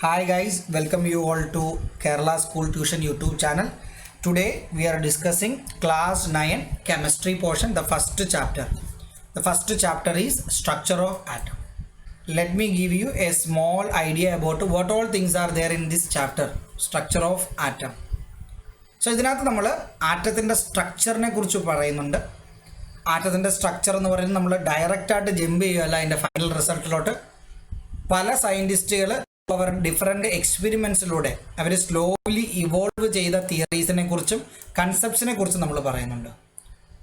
Hi guys, welcome you all to Kerala School Tuition YouTube channel. Today we are discussing class 9 chemistry portion, the first chapter. The first chapter is structure of atom. Let me give you a small idea about what all things are there in this chapter, structure of atom. So ഇതിനകത്ത് നമ്മൾ ആറ്റത്തിൻ്റെ സ്ട്രക്ചറിനെ കുറിച്ച് പറയുന്നുണ്ട്. ആറ്റത്തിൻ്റെ structure എന്ന് പറയുന്നത് നമ്മൾ ഡയറക്റ്റായിട്ട് jump ചെയ്യുകയല്ല അതിൻ്റെ final റിസൾട്ടിലോട്ട്. പല സയൻറ്റിസ്റ്റുകൾ അവർ ഡിഫറെൻ്റ് എക്സ്പെരിമെൻറ്റ്സിലൂടെ അവർ സ്ലോലി ഇവോൾവ് ചെയ്ത തിയറീസിനെ കുറിച്ചും കൺസെപ്റ്റ്സിനെ കുറിച്ചും നമ്മൾ പറയുന്നുണ്ട്.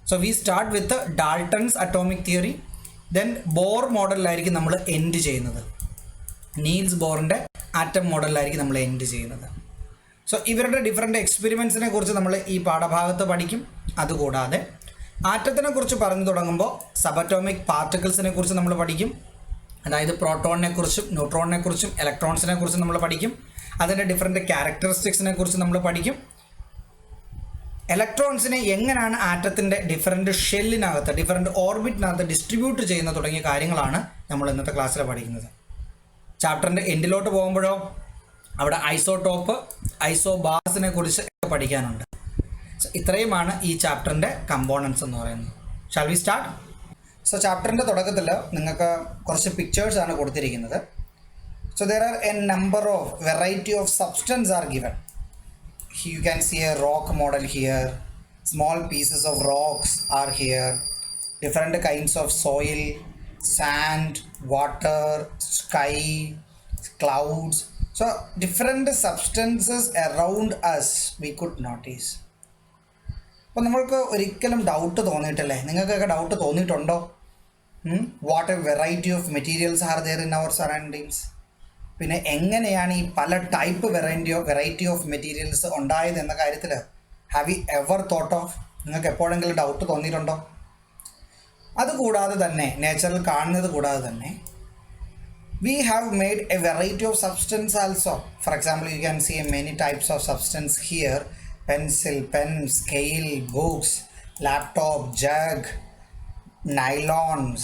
So we start with Dalton's atomic theory, then Bohr മോഡലിലായിരിക്കും നമ്മൾ എൻഡ് ചെയ്യുന്നത്. നീൽസ് ബോറിൻ്റെ ആറ്റം മോഡലിലായിരിക്കും നമ്മൾ എൻഡ് ചെയ്യുന്നത്. സോ ഇവരുടെ ഡിഫറെൻ്റ് എക്സ്പെരിമെൻറ്റ്സിനെ കുറിച്ച് നമ്മൾ ഈ പാഠഭാഗത്ത് പഠിക്കും. അതുകൂടാതെ ആറ്റത്തിനെ കുറിച്ച് പറഞ്ഞു തുടങ്ങുമ്പോൾ സബറ്റോമിക് പാർട്ടിക്കിൾസിനെ കുറിച്ച് നമ്മൾ പഠിക്കും. അതായത് പ്രോട്ടോണിനെ കുറിച്ചും ന്യൂട്രോണിനെ കുറിച്ചും ഇലക്ട്രോൺസിനെ കുറിച്ചും നമ്മൾ പഠിക്കും. അതിൻ്റെ ഡിഫറെൻറ്റ് ക്യാരക്ടറിസ്റ്റിക്സിനെ കുറിച്ച് നമ്മൾ പഠിക്കും. ഇലക്ട്രോൺസിനെ എങ്ങനെയാണ് ആറ്റത്തിൻ്റെ ഡിഫറെൻറ്റ് ഷെല്ലിനകത്ത് ഡിഫറെൻറ്റ് ഓർബിറ്റിനകത്ത് ഡിസ്ട്രിബ്യൂട്ട് ചെയ്യുന്ന തുടങ്ങിയ കാര്യങ്ങളാണ് നമ്മൾ ഇന്നത്തെ ക്ലാസ്സിൽ പഠിക്കുന്നത്. ചാപ്റ്ററിൻ്റെ എൻഡിലോട്ട് പോകുമ്പോഴോ അവിടെ ഐസോടോപ്പ് ഐസോബാർസിനെ കുറിച്ച് പഠിക്കാനുണ്ട്. ഇത്രയുമാണ് ഈ ചാപ്റ്ററിൻ്റെ കമ്പോണൻസ് എന്ന് പറയുന്നത്. Shall we start? സോ ചാപ്റ്ററിൻ്റെ തുടക്കത്തിൽ നിങ്ങൾക്ക് കുറച്ച് പിക്ചേഴ്സാണ് കൊടുത്തിരിക്കുന്നത്. So there are A number of variety of substance are given. You can see a rock model here, small pieces of rocks are here, different kinds of soil, sand, water, sky, clouds. So different substances around us we could notice. അപ്പോൾ നമ്മൾക്ക് ഒരിക്കലും doubt തോന്നിയിട്ടില്ലേ? നിങ്ങൾക്കൊക്കെ doubt തോന്നിയിട്ടുണ്ടോ? What a variety of materials are there in our surroundings. പിന്നെ എങ്ങനെയാണ് ഈ പല type variety of materials ഉണ്ടായത് എന്ന കാര്യത്തിൽ have you ever thought of? നിങ്ങൾക്ക് എപ്പോഴെങ്കിലും ഡൗട്ട് തോന്നിയിട്ടുണ്ടോ? അതുകൂടാതെ തന്നെ നേച്ചറിൽ കാണുന്നത് കൂടാതെ തന്നെ we have made a variety of substance also. For example, you can see many types of substance here: pencil, pen, scale, books, laptop, jug, nylons,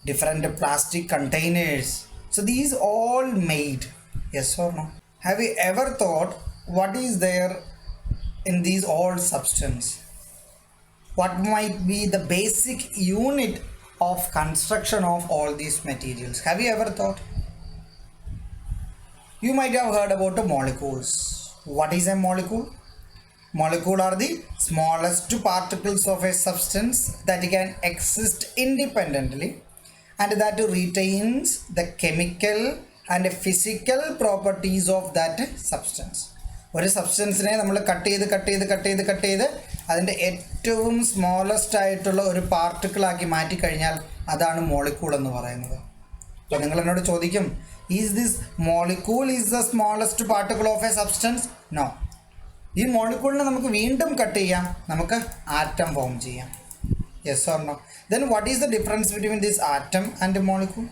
different plastic containers. So these all made, yes or no? Have you ever thought what is there in these all substance? What might be the basic unit of construction of all these materials? Have you ever thought? You might have heard about the molecules. What is a molecule? Molecule are the smallest particles of a substance that can exist independently and that retains the chemical and physical properties of that substance. ഒരു സബ്സ്റ്റൻസിനെ നമ്മൾ cut ചെയ്ത് അതിൻ്റെ ഏറ്റവും smallest ആയിട്ടുള്ള ഒരു പാർട്ടിക്കിളാക്കി മാറ്റിക്കഴിഞ്ഞാൽ അതാണ് molecule എന്ന് പറയുന്നത്. അപ്പോൾ നിങ്ങൾ എന്നോട് ചോദിക്കും, is this molecule is the smallest particle of a substance? No. ഈ മോളിക്യൂളിനെ നമുക്ക് വീണ്ടും കട്ട് ചെയ്യാം, നമുക്ക് ആറ്റം ഫോം ചെയ്യാം. Yes or no? Then what is the difference between this atom and a molecule?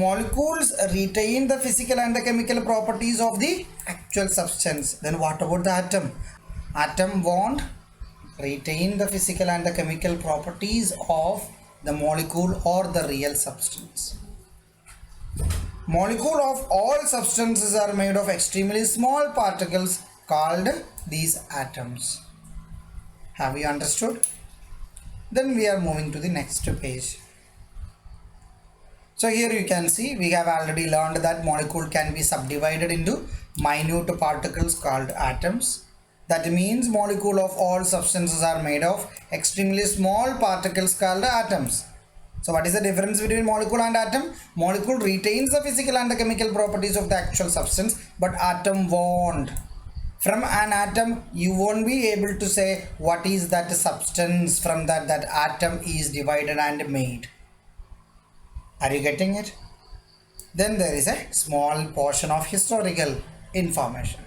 Molecules retain the physical and the chemical properties of the actual substance. Then what about the atom? Atom won't retain the physical and the chemical properties of the molecule or the real substance. Molecule of all substances are made of extremely small particles called these atoms. Have you understood? Then we are moving to the next page. So here you can see we have already learned that molecule can be subdivided into minute particles called atoms. That means molecule of all substances are made of extremely small particles called atoms. So what is the difference between molecule and atom? Molecule retains the physical and the chemical properties of the actual substance, but atom won't. From an atom you won't be able to say what is that substance from that atom is divided and made. Are you getting it? Then there is a small portion of historical information.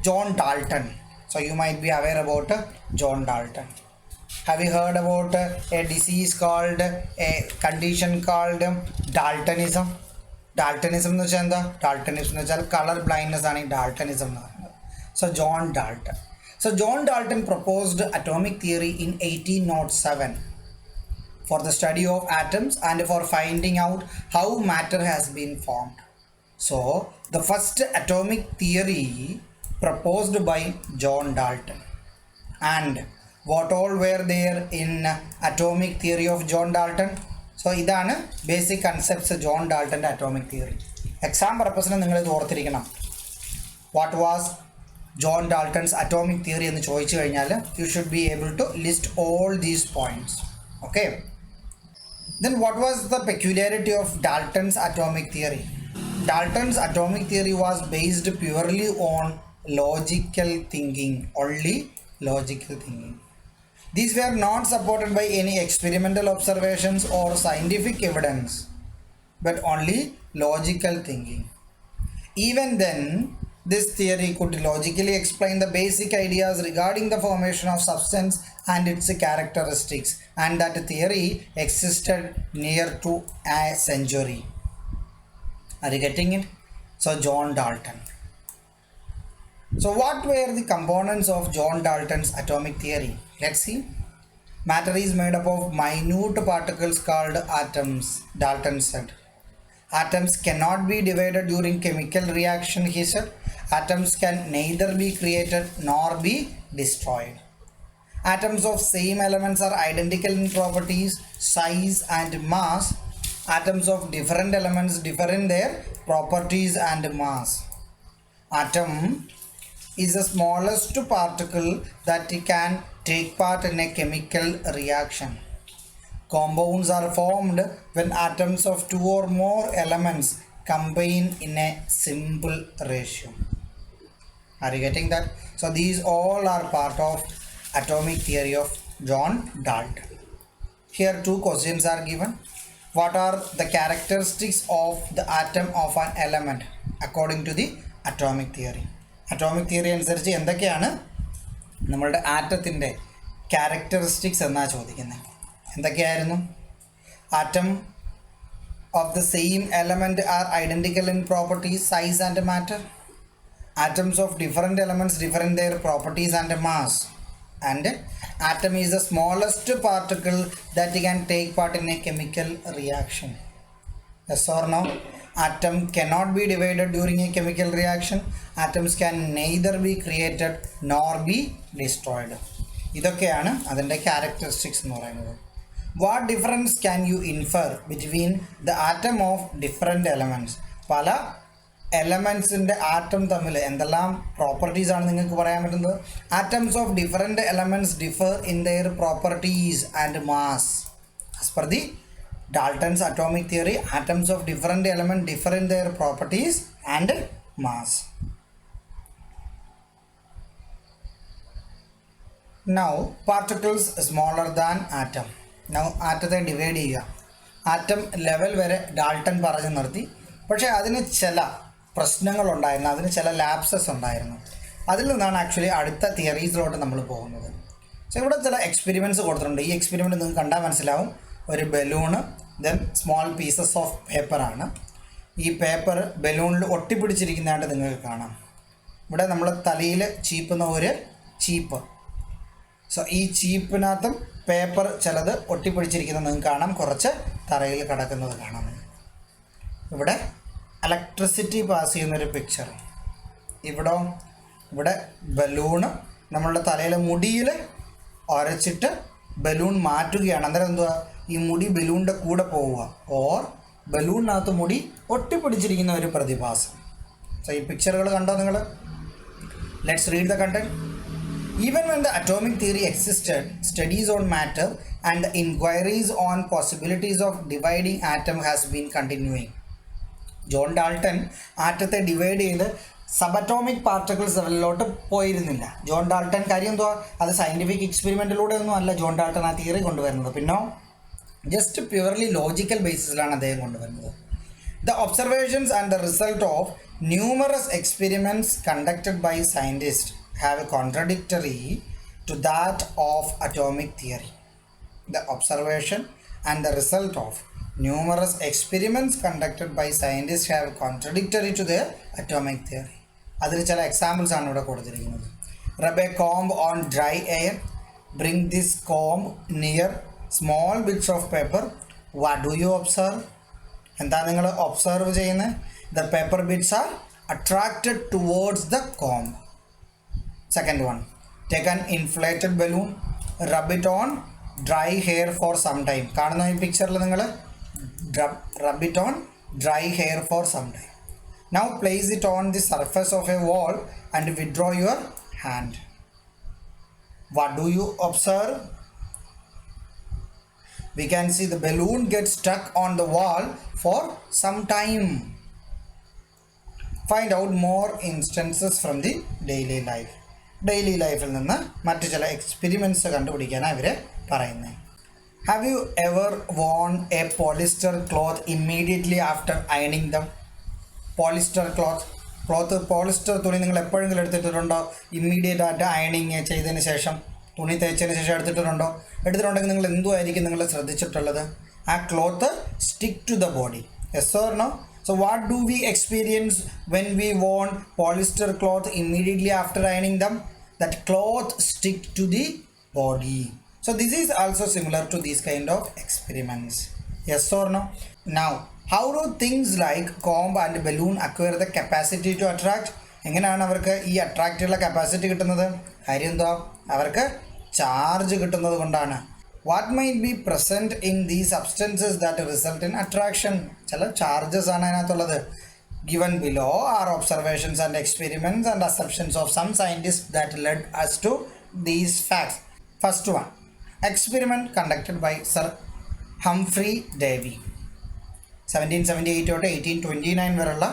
John Dalton. So you might be aware about John Dalton. Have you heard about a disease called, a condition called Daltonism? Daltonism എന്ന് വെച്ചാൽ എന്താ? Daltonism എന്ന് വെച്ചാൽ colour blindness ആണ് ഈ Daltonism എന്ന് പറയുന്നത്. So John Dalton. So John Dalton proposed atomic theory in 1807 for the study of atoms and for finding out how matter has been formed. So The first atomic theory proposed by John Dalton. And what all were there in atomic theory of John Dalton? So ഇതാണ് basic concepts John Dalton atomic theory. Exam purpose നിങ്ങൾ ഇത് ഓർത്തിരിക്കണം. What was John Dalton's atomic theory എന്ന് ചോദിച്ചു കഴിഞ്ഞാൽ you should be able to list all these points. Okay. Then what was the peculiarity of Dalton's atomic theory? Dalton's atomic theory was based purely on logical thinking, only logical thinking. These were not supported by any experimental observations or scientific evidence, but only logical thinking. Even then, this theory could logically explain the basic ideas regarding the formation of substance and its characteristics, and that theory existed near to a century. Are you getting it? So John Dalton. So what were the components of John Dalton's atomic theory? Let's see. Matter is made up of minute particles called atoms, Dalton said. Atoms cannot be divided during chemical reaction, he said. Atoms can neither be created nor be destroyed. Atoms of same elements are identical in properties, size and mass. Atoms of different elements differ in their properties and mass. Atom is the smallest particle that can take part in a chemical reaction. Compounds are formed when atoms of two or more elements combine in a simple ratio. Are you getting that? So these all are part of atomic theory of John Dalton. Here two questions are given. What are the characteristics of the atom of an element according to the atomic theory? Atomic theory അനുസരിച്ച് എന്തൊക്കെയാണ് നമ്മളുടെ ആറ്റത്തിൻ്റെ characteristics എന്നാ ചോദിക്കുന്നത്. എന്തൊക്കെയായിരുന്നു? Atom of the same element are identical in properties, size and matter. Atoms of different elements differ in their properties and mass. And atom is the smallest particle that can take part in a chemical reaction. Yes or no? Atom cannot be divided during a chemical reaction. Atoms can neither be created nor be destroyed. ഇതൊക്കെയാണ് അതിൻ്റെ characteristics എന്ന് പറയുന്നത്. What difference can you infer between the atom of different elements? പല എലമെൻസിൻ്റെ atom തമ്മിൽ എന്തെല്ലാം പ്രോപ്പർട്ടീസാണ് നിങ്ങൾക്ക് പറയാൻ പറ്റുന്നത്? Atoms of different elements differ in there properties and mass. As per the Dalton's atomic theory, atoms of different elements differ in their properties and mass. Now particles smaller than atom. Now ആറ്റത്തെ divide ചെയ്യുക. Atom level വരെ Dalton പറഞ്ഞു നിർത്തി. പക്ഷേ അതിന് ചില പ്രശ്നങ്ങളുണ്ടായിരുന്നു, അതിന് ചില ലാപ്സസ് ഉണ്ടായിരുന്നു. അതിൽ നിന്നാണ് ആക്ച്വലി അടുത്ത തിയറീസിലോട്ട് നമ്മൾ പോകുന്നത്. സോ ഇവിടെ ചില എക്സ്പെരിമെൻറ്റ്സ് കൊടുത്തിട്ടുണ്ട്. ഈ എക്സ്പെരിമെൻറ്റ് നിങ്ങൾക്ക് കണ്ടാൽ മനസ്സിലാവും. ഒരു balloon, then small pieces of പേപ്പറാണ്. ഈ പേപ്പർ ബലൂണിൽ ഒട്ടിപ്പിടിച്ചിരിക്കുന്നതായിട്ട് നിങ്ങൾക്ക് കാണാം. ഇവിടെ നമ്മൾ തലയിൽ ചീപ്പുന്ന ഒരു ചീപ്പ്. സോ ഈ ചീപ്പിനകത്തും പേപ്പർ ചിലത് ഒട്ടിപ്പിടിച്ചിരിക്കുന്നത് നിങ്ങൾക്ക് കാണാം, കുറച്ച് തറയിൽ കിടക്കുന്നത് കാണാം. ഇവിടെ ഇലക്ട്രിസിറ്റി പാസ് ചെയ്യുന്നൊരു പിക്ചർ. ഇവിടെ ബലൂണ് നമ്മളുടെ തലയിലെ മുടിയിൽ ഉരച്ചിട്ട് ബലൂൺ മാറ്റുകയാണ്. അന്നേരം എന്തുവാ, ഈ മുടി ബലൂണിൻ്റെ കൂടെ പോവുക, ഓർ ബലൂണിനകത്ത് മുടി ഒട്ടിപ്പിടിച്ചിരിക്കുന്ന ഒരു പ്രതിഭാസം. സോ ഈ പിക്ചറുകൾ കണ്ടോ നിങ്ങൾ? Let's read the content. Even when the atomic theory existed, studies on matter and inquiries on possibilities of dividing atom has been continuing. John Dalton ആറ്റത്തെ ഡിവൈഡ് ചെയ്ത് സബറ്റോമിക് പാർട്ടിക്കിൾസ് ലെവലിലോട്ട് പോയിരുന്നില്ല. ജോൺ ഡാൾട്ടൺ കാര്യം എന്തുവാ, അത് സയൻറ്റിഫിക് എക്സ്പെരിമെൻറ്റിലൂടെ ഒന്നും അല്ല John Dalton ആ തിയറി കൊണ്ടുവരുന്നത്. പിന്നെ ജസ്റ്റ് പ്യുവർലി ലോജിക്കൽ ബേസിസിലാണ് അദ്ദേഹം കൊണ്ടുവരുന്നത്. The observations and the result of numerous experiments conducted by scientists have a contradictory to that of atomic theory. The observation and the result of numerous experiments conducted by scientists have contradictory to their atomic theory. അതിൽ ചില examples ആണ് ഇവിടെ കൊടുത്തിരിക്കുന്നത്. Rub a comb on dry air. Bring this comb near small bits of paper. What do you observe? എന്താ നിങ്ങൾ observe ചെയ്യുന്നത്? The paper bits are attracted towards the comb. Second one, take an inflated balloon, rub it on dry hair for some time. കാണുന്ന ഈ പിക്ചറിൽ നിങ്ങൾ rub it on dry hair for some time. Now place it on the surface of a wall and withdraw your hand. What do you observe? We can see the balloon gets stuck on the wall for some time. Find out more instances from the daily life. Daily life il ninnu mattu chala experiments kandupidikkana ivare parayunne. Have you ever worn a polyester cloth immediately after ironing them? Polyester cloth polyester തുണി നിങ്ങൾ എപ്പോഴെങ്കിലും എടുത്തിട്ടുണ്ടോ? Immediate ആയിട്ട് അയണിങ് ചെയ്തതിന് ശേഷം, തുണി തേച്ചതിന് ശേഷം എടുത്തിട്ടുണ്ടെങ്കിൽ നിങ്ങൾ എന്തുമായിരിക്കും നിങ്ങൾ ശ്രദ്ധിച്ചിട്ടുള്ളത്? ആ cloth stick to the body. Yes or no? So what do we experience when we worn polyester cloth immediately after ironing them? That cloth stick to the body. So this is also similar to these kind of experiments. Yes or no? Now, how do things like comb and balloon acquire the capacity to attract? എങ്ങനെയാണ് അവർക്ക് ഈ അട്രാക്റ്റുള്ള capacity കിട്ടുന്നത്? കാര്യം എന്തോ, അവർക്ക് charge കിട്ടുന്നത് കൊണ്ടാണ്. What might be present in these substances that result in attraction? ചില ചാർജസ് ആണ് അതിനകത്തുള്ളത്. Given below are observations and experiments and assumptions of some scientists that led us to these facts. First one, experiment conducted by Sir Humphrey Davy. 1778 തൊട്ട് 1829 വരെയുള്ള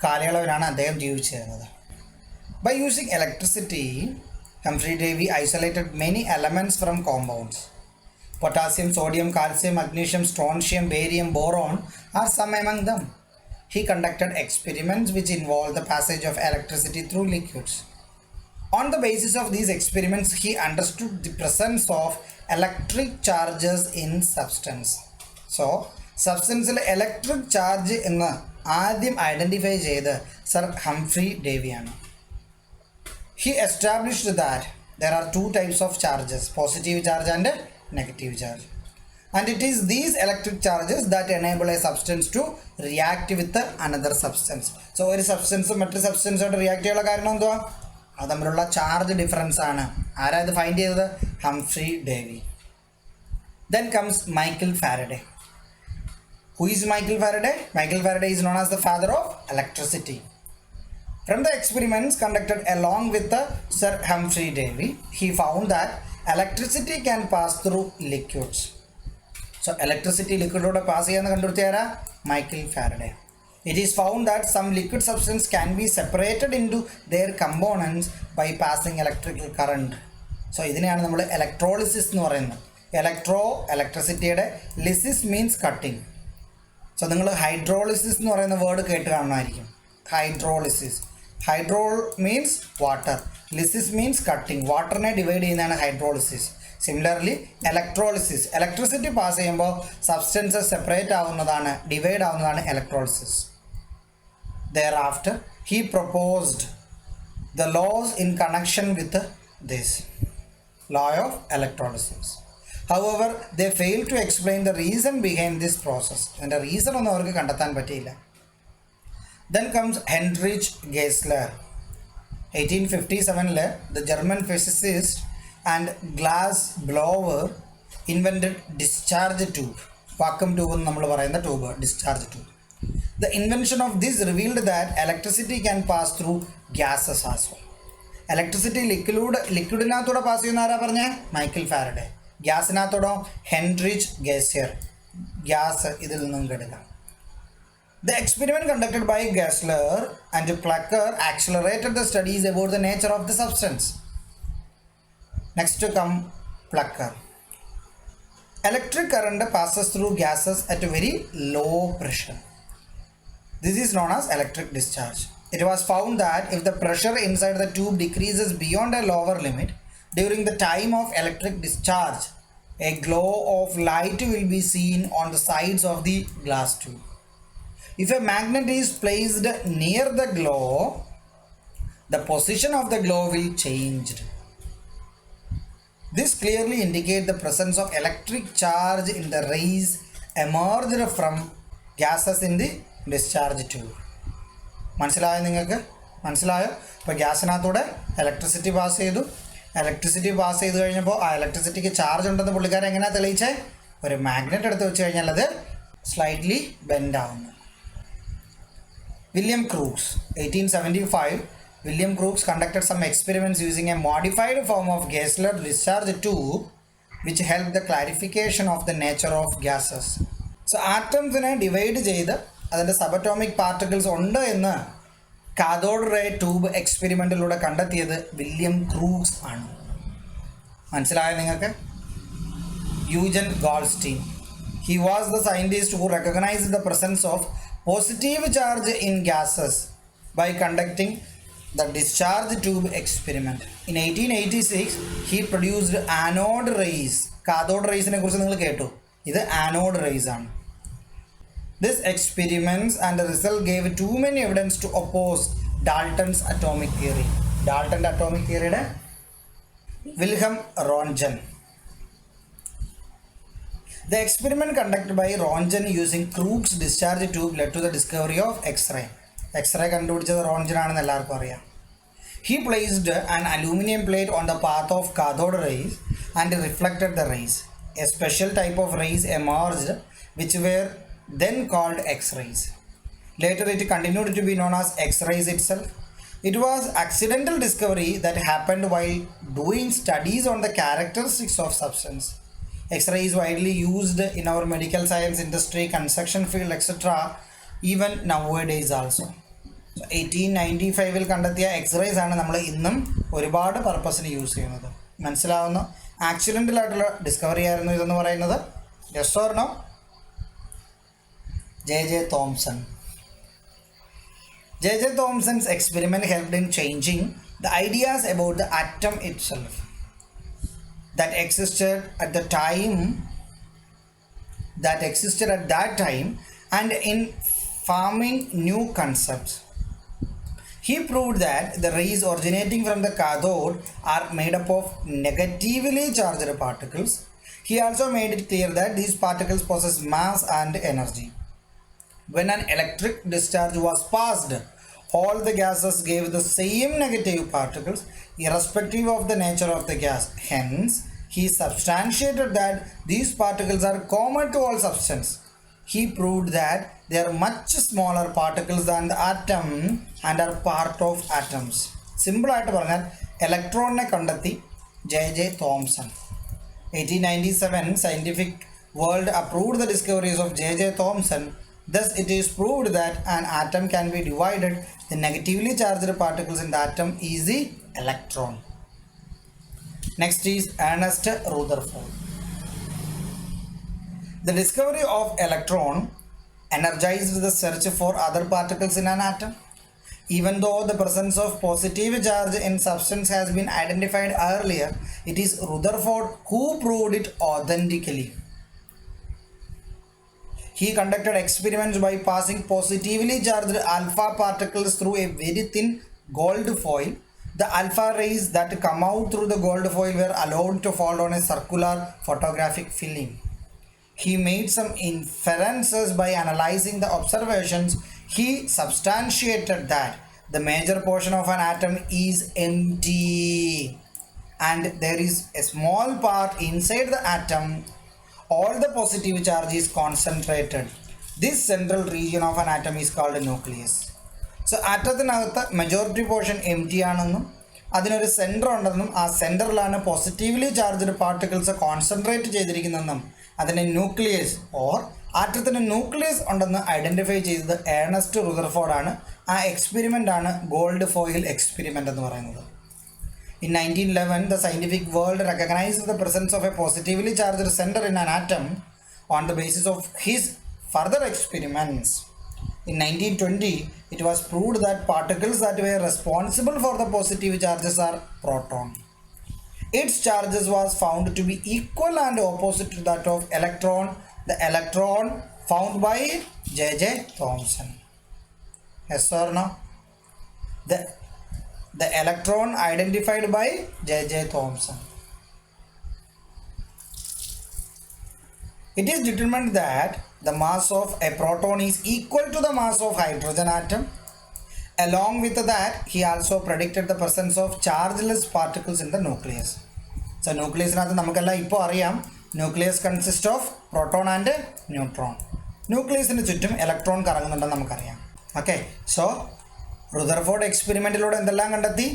കാലയളവിലാണ് അദ്ദേഹം ജീവിച്ചിരുന്നത്. By using electricity, Humphrey Davy isolated many elements from compounds. Potassium, sodium, calcium, magnesium, strontium, barium, boron are some among them. He conducted experiments which involved the passage of electricity through liquids. On the basis of these experiments, he understood the presence of electric charges in substance. So, സബ്സ്റ്റൻസിൽ electric charge എന്ന് ആദ്യം identify ചെയ്ത് sir Humphry ഡേവിയാണ്. He established that there are two types of charges, positive charge and negative charge. And it is these electric charges that enable a substance to react with another substance. So, ഒരു substance മറ്റൊരു സബ്സ്റ്റൻസോട് react ചെയ്യാനുള്ള കാരണം എന്തുവാ? അത് തമ്മിലുള്ള charge difference ആണ്. ആരാ ഇത് ഫൈൻഡ് ചെയ്തത്? Humphrey Davy. Then comes Michael Faraday. Who is Michael Faraday? Michael Faraday is known as the father of electricity. From the experiments conducted along with Sir Humphrey Davy, he found that electricity can pass through liquids. So, electricity liquid pass cheyanna kandupidiyara Michael Faraday. It is found that some liquid substance can be separated into their components by passing electrical current. So, ഇതിനെയാണ് നമ്മൾ electrolysis എന്ന് പറയുന്നത്. Electricityയുടെ lysis means cutting. So നിങ്ങൾ hydrolysis എന്ന് പറയുന്ന word കേട്ട് കാണുമായിരിക്കും. Hydrolysis, hydrol means water, lysis means cutting. വാട്ടറിനെ ഡിവൈഡ് ചെയ്യുന്നതാണ് hydrolysis. Similarly electrolysis, electricity pass ചെയ്യുമ്പോൾ സബ്സ്റ്റൻസസ് സെപ്പറേറ്റ് ആവുന്നതാണ്, ഡിവൈഡ് ആവുന്നതാണ് electrolysis. Thereafter, he proposed the laws in connection with this law of electrolysis. However, they failed to explain the reason behind this process. And the reason ഒന്നും അവർക്ക് കണ്ടെത്താൻ പറ്റിയില്ല. Then comes Heinrich Geissler. 1857 the German physicist and glass blower invented discharge tube. Vacuum tube എന്ന് നമ്മൾ പറയുന്ന tube, discharge tube. The invention of this revealed that electricity can pass through gases as well. Electricity ലിക്വിഡിനകത്തൂടെ pass ചെയ്യുന്ന ആരാ പറഞ്ഞേ? Michael Faraday. ഗ്യാസിനകത്തോടോ? Heinrich Geissler. Gas ഇതിൽ നിന്നും എടുക്കാം. The experiment conducted by Geissler and Plucker accelerated the studies about the nature of the substance. Next to come Plucker. Electric current passes through gases at a very low pressure. This is known as electric discharge. It was found that if the pressure inside the tube decreases beyond a lower limit, during the time of electric discharge, a glow of light will be seen on the sides of the glass tube. If a magnet is placed near the glow, the position of the glow will change. This clearly indicates the presence of electric charge in the rays emerged from gases in the discharge tube. മനസ്സിലായോ നിങ്ങൾക്ക്? മനസ്സിലായോ? ഇപ്പോൾ ഗ്യാസിനകത്തൂടെ electricity pass ചെയ്തു. Electricity pass ചെയ്ത് കഴിഞ്ഞപ്പോൾ ആ ഇലക്ട്രിസിറ്റിക്ക് charge ഉണ്ടെന്ന് പുള്ളിക്കാരൻ എങ്ങനെയാണ് തെളിയിച്ചേ? ഒരു മാഗ്നറ്റ് എടുത്ത് വെച്ച് കഴിഞ്ഞാൽ അത് സ്ലൈറ്റ്ലി ബെൻഡ് ആവുന്നു. William Crookes, 1875, William Crookes conducted some experiments using a modified form of Geissler discharge tube which helped the clarification of the nature of gases. So ആറ്റംസിനെ ഡിവൈഡ് ചെയ്ത് അതിൻ്റെ സബറ്റോമിക് പാർട്ടിക്കിൾസ് ഉണ്ട് എന്ന് കാഥോഡ് റേ ട്യൂബ് എക്സ്പെരിമെൻറ്റിലൂടെ കണ്ടെത്തിയത് William Crookes ആണ്. മനസ്സിലായോ നിങ്ങൾക്ക്? Eugene ഗോൾസ്റ്റീൻ. He was the scientist who recognized the presence of positive charge in gases by conducting the discharge tube experiment. In 1886, he produced anode rays. Cathode rays ne kurichu ningal kettu. Idu anode rays aanu. This experiments and the result gave too many evidence to oppose Dalton's atomic theory. Dalton's atomic theory ide Wilhelm Röntgen. The experiment conducted by Röntgen using Crookes discharge tube led to the discovery of X-ray. X-ray കണ്ടുപിടിച്ചത് Roentgen ആണെന്ന് എല്ലാവർക്കും അറിയാം. He placed an aluminum plate on the path of cathode rays and reflected the rays. A special type of rays emerged which were then called X-rays. Later it continued to be known as X-rays itself. It was accidental discovery that happened while doing studies on the characteristics of substance. X-ray is widely used in our medical science industry, construction field, etc. even nowadays also. So 1895 കണ്ടെത്തിയ X-rays ആണ് നമ്മൾ ഇന്നും ഒരുപാട് പർപ്പസിന് use ചെയ്യുന്നത്. മനസ്സിലാവുന്ന accidental ആയിട്ടുള്ള discovery ആയിരുന്നു ഇതെന്ന് പറയുന്നത്. Yes or no? J.J. Thomson. J.J. Thomson's experiment helped in changing the ideas about the atom itself that existed at that time and in forming new concepts. He proved that the rays originating from the cathode are made up of negatively charged particles. He also made it clear that these particles possess mass and energy. When an electric discharge was passed, all the gases gave the same negative particles irrespective of the nature of the gas. Hence, he substantiated that these particles are common to all substance. He proved that they are much smaller particles than the atom and are part of atoms. Simple ആയിട്ട് പറഞ്ഞാൽ ഇലക്ട്രോണിനെ കണ്ടെത്തി J.J. Thomson. 1897 scientific world approved the discoveries of J.J. Thomson. Thus, it is proved that an atom can be divided. The negatively charged particles in the atom is the electron. Next is Ernest Rutherford. The discovery of electron energized the search for other particles in an atom. Even though the presence of positive charge in substance has been identified earlier, it is Rutherford who proved it authentically. He conducted experiments by passing positively charged alpha particles through a very thin gold foil. The alpha rays that come out through the gold foil were allowed to fall on a circular photographic film. He made some inferences by analyzing the observations. He substantiated that the major portion of an atom is empty and there is a small part inside the atom. All the positive charge is concentrated. This central region of an atom is called a nucleus. So ആറ്റത്തിനകത്ത് majority portion empty ആണെന്നും അതിനൊരു centre ഉണ്ടെന്നും ആ സെൻറ്ററിലാണ് positively charged particles concentrate ചെയ്തിരിക്കുന്നതെന്നും അതിനെ nucleus or ആറ്റത്തിന് nucleus ഉണ്ടെന്ന് ഐഡൻറ്റിഫൈ ചെയ്തത് ഏണസ്റ്റ് റുദർഫോർഡ് ആണ്. ആ എക്സ്പെരിമെൻ്റ് ആണ് ഗോൾഡ് ഫോയിൽ എക്സ്പെരിമെൻ്റ് എന്ന് പറയുന്നത്. In 1911, the scientific world recognized the presence of a positively charged center in an atom on the basis of his further experiments. In 1920, it was proved that particles that were responsible for the positive charges are proton. Its charges was found to be equal and opposite to that of electron, the electron found by J.J. Thomson. Yes or no? The electron identified by J.J. Thomson. It is determined that the mass of a proton is equal to the mass of hydrogen atom Along with that, he also predicted the presence of chargeless particles in the nucleus. So nucleusനകത്ത് നമുക്കെല്ലാം ഇപ്പോൾ അറിയാം, nucleus consists of proton and neutron. ന്യൂക്ലിയസിന് ചുറ്റും electron കറങ്ങുന്നുണ്ടെന്ന് നമുക്കറിയാം. Okay, so Rutherford എക്സ്പെരിമെൻറ്റിലൂടെ എന്തെല്ലാം കണ്ടെത്തി?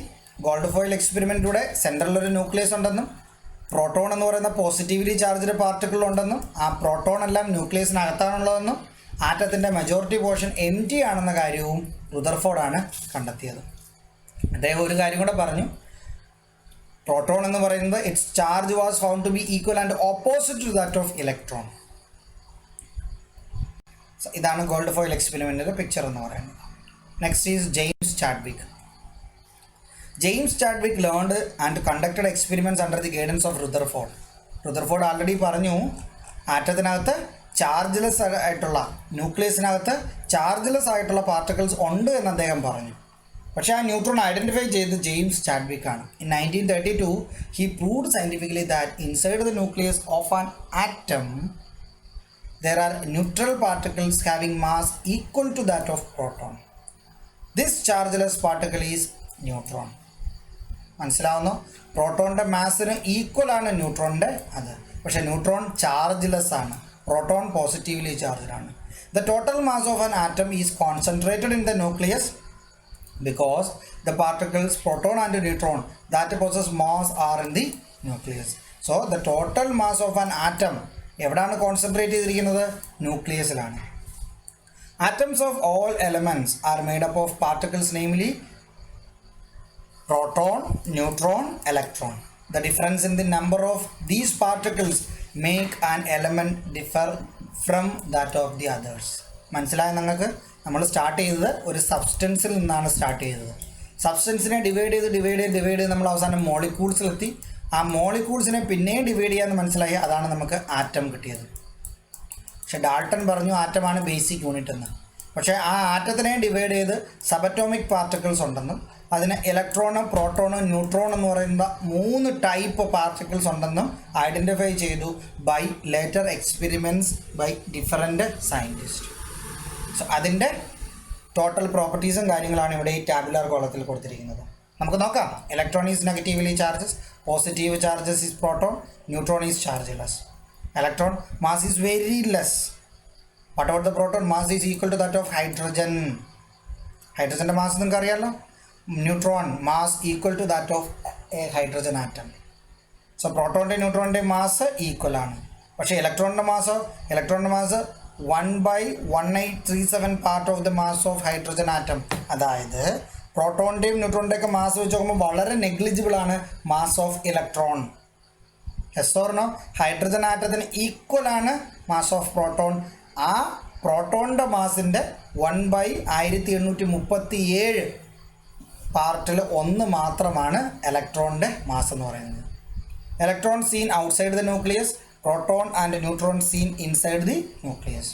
Gold foil എക്സ്പെരിമെൻറ്റിലൂടെ സെൻറ്ററിലൊരു nucleus ഉണ്ടെന്നും proton എന്ന് പറയുന്ന പോസിറ്റീവ്ലി ചാർജ്ഡ് പാർട്ടിക്കിൾ ഉണ്ടെന്നും ആ പ്രോട്ടോൺ എല്ലാം ന്യൂക്ലിയസിനകത്താണുള്ളതെന്നും ആറ്റത്തിൻ്റെ മെജോറിറ്റി പോർഷൻ എം ടി ആണെന്ന കാര്യവും റുദർഫോർഡാണ് കണ്ടെത്തിയത്. അദ്ദേഹം ഒരു കാര്യം കൂടെ പറഞ്ഞു, പ്രോട്ടോൺ എന്ന് പറയുന്നത് it's charge was found to be equal and opposite to that of electron. ഇതാണ് ഗോൾഡ് ഫോയിൽ എക്സ്പെരിമെൻറ്റിൻ്റെ പിക്ചർ എന്ന് പറയുന്നത്. Next is James Chadwick. James Chadwick learned and conducted experiments under the guidance of Rutherford. Rutherford already പറഞ്ഞു ആറ്റത്തിനകത്ത് chargeless ആയിട്ടുള്ള ന്യൂക്ലിയസിനകത്ത് chargeless ആയിട്ടുള്ള particles ഉണ്ട് എന്ന് അദ്ദേഹം പറഞ്ഞു. പക്ഷേ ആ ന്യൂട്രോൺ ഐഡൻറ്റിഫൈ ചെയ്ത് ജെയിംസ് ചാഡ്വിക് ആണ്. In 1932 he proved scientifically that inside the nucleus of an atom there are neutral particles having mass equal to that of proton. This chargeless particle is neutron. മനസ്സിലാവുന്നു? പ്രോട്ടോണിൻ്റെ മാസിന് equal ആണ് ന്യൂട്രോണിൻ്റെ അത്. പക്ഷേ neutron chargeless ആണ്, proton positively charged ആണ്. The total mass of an atom is concentrated in the nucleus because the particles proton and neutron that possess mass are in the nucleus. So the total mass of an atom എവിടെയാണ് concentrate ചെയ്തിരിക്കുന്നത്? ന്യൂക്ലിയസിലാണ്. Atoms of all elements are made up of particles namely proton, neutron, electron. The difference in the number of these particles make an element differ from that of the others. മനസ്സിലായ നിങ്ങൾക്ക്? നമ്മൾ start ചെയ്തത് ഒരു സബ്സ്റ്റൻസിൽ നിന്നാണ് start ചെയ്തത്. സബ്സ്റ്റൻസിനെ divide ചെയ്ത് നമ്മൾ അവസാനം മോളിക്യൂൾസിലെത്തി. ആ മോളിക്യൂൾസിനെ പിന്നെയും ഡിവൈഡ് ചെയ്യാമെന്ന് മനസ്സിലായി. അതാണ് നമുക്ക് ആറ്റം കിട്ടിയത്. പക്ഷെ ഡാൾട്ടൺ പറഞ്ഞു ആറ്റമാണ് ബേസിക് യൂണിറ്റ് എന്ന്. പക്ഷേ ആ ആറ്റത്തിനെ ഡിവൈഡ് ചെയ്ത് സബറ്റോമിക് പാർട്ടിക്കിൾസ് ഉണ്ടെന്നും അതിന് ഇലക്ട്രോണും പ്രോട്ടോണും ന്യൂട്രോൺ എന്ന് പറയുന്ന 3 ടൈപ്പ് പാർട്ടിക്കിൾസ് ഉണ്ടെന്നും ഐഡൻറ്റിഫൈ ചെയ്തു by later experiments by different scientist. So അതിൻ്റെ ടോട്ടൽ പ്രോപ്പർട്ടീസും കാര്യങ്ങളാണ് ഇവിടെ ഈ ടാബുലാർ കോളത്തിൽ കൊടുത്തിരിക്കുന്നത്. നമുക്ക് നോക്കാം. Electron is negatively charges, positive charges is proton, neutron is chargeless. Electron mass is very less. What about the proton? Mass is equal to that of hydrogen. ഹൈഡ്രജൻ്റെ മാസ് നിങ്ങൾക്ക് അറിയാമല്ലോ. Neutron mass equal to that of a hydrogen atom. So പ്രോട്ടോണിൻ്റെ ന്യൂട്രോണിൻ്റെ mass equal ആണ്. പക്ഷേ ഇലക്ട്രോണിൻ്റെ mass 1/1837 part of the mass of hydrogen atom. അതായത് പ്രോട്ടോണിൻ്റെയും ന്യൂട്രോണിൻ്റെയൊക്കെ മാസ് വെച്ച് നോക്കുമ്പോൾ വളരെ നെഗ്ലിജിബിൾ ആണ് mass of electron. Yes or no? Hydrogen ആറ്റത്തിന് ഈക്വൽ ആണ് മാസ് ഓഫ് പ്രോട്ടോൺ. ആ പ്രോട്ടോണിൻ്റെ മാസിൻ്റെ 1/1837 പാർട്ടിൽ 1 മാത്രമാണ് ഇലക്ട്രോണിൻ്റെ മാസ് എന്ന് പറയുന്നത്. Electron seen outside the nucleus, proton and neutron seen inside the nucleus.